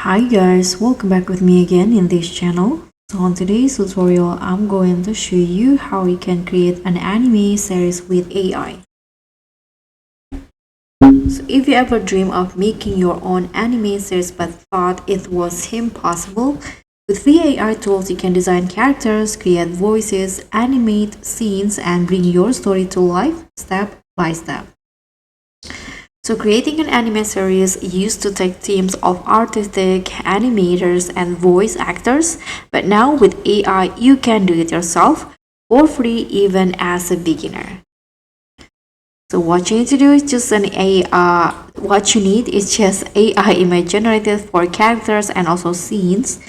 Hi guys, welcome back with me again in this channel. So on today's tutorial, I'm going to show you how you can create an anime series with AI. So if you ever dream of making your own anime series but thought it was impossible, with free AI tools you can design characters, create voices, animate scenes, and bring your story to life step by step. So creating an anime series used to take teams of artistic animators and voice actors, but now with AI you can do it yourself for free even as a beginner. So what you need to do is just what you need is just AI image generated for characters and also scenes,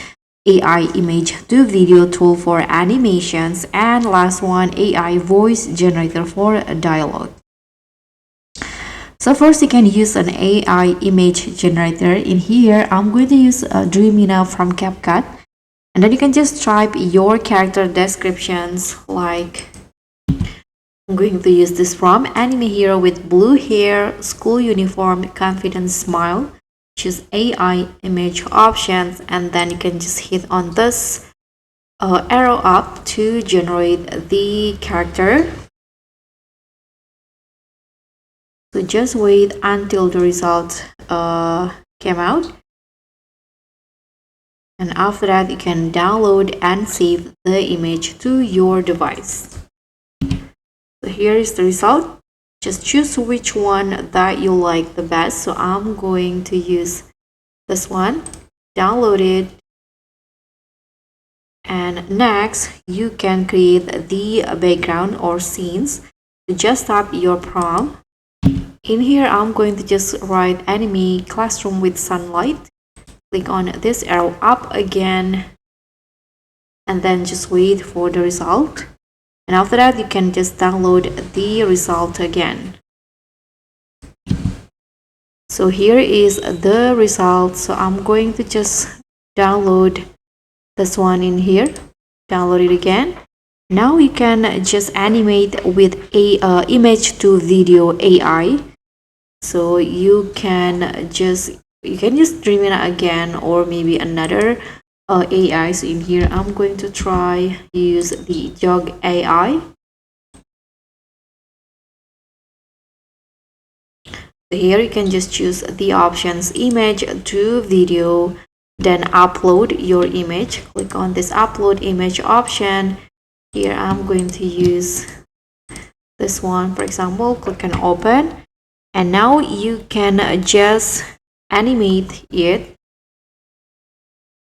AI image to video tool for animations, and last one AI voice generator for dialogue. So first you can use an AI image generator. In here I'm going to use Dreamina from CapCut, and then you can just type your character descriptions like I'm going to use this from anime hero with blue hair, school uniform, confident smile. Choose AI image options, and then you can just hit on this arrow up to generate the character. So just wait until the result came out, and after that you can download and save the image to your device. So here is the result. Just choose which one that you like the best. So I'm going to use this one, download it, and next you can create the background or scenes. So just type your prompt. In here, I'm going to just write anime classroom with sunlight. Click on this arrow up again, and then just wait for the result. And after that, you can just download the result again. So here is the result. So I'm going to just download this one in here. Download it again. Now you can just animate with a image to video AI. So you can just dream it again, or maybe another AI. So in here I'm going to try use the Jog AI. So here you can just choose the options image to video, then upload your image. Click on this upload image option. Here I'm going to use this one, for example. Click on open. And now you can just animate it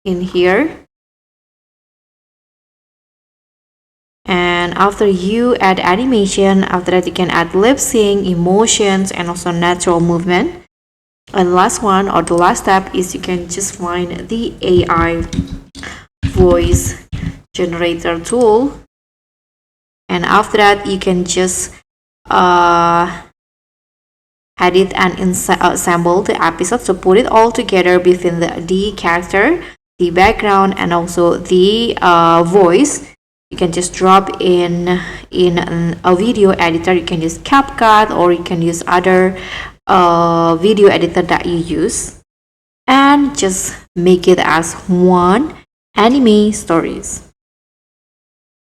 in here. And after you add animation, after that you can add lip sync, emotions, and also natural movement. And last one, or the last step, is you can just find the AI voice generator tool. And after that you can just edit and assemble the episode. So put it all together between the character, the background, and also the voice. You can just drop in a video editor. You can use CapCut, or you can use other video editor that you use, and just make it as one anime stories.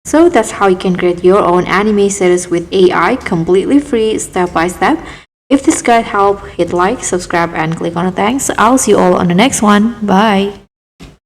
So that's how you can create your own anime series with AI completely free, step by step. If this guide helped, hit like, subscribe, and click on the thanks. I'll see you all on the next one. Bye.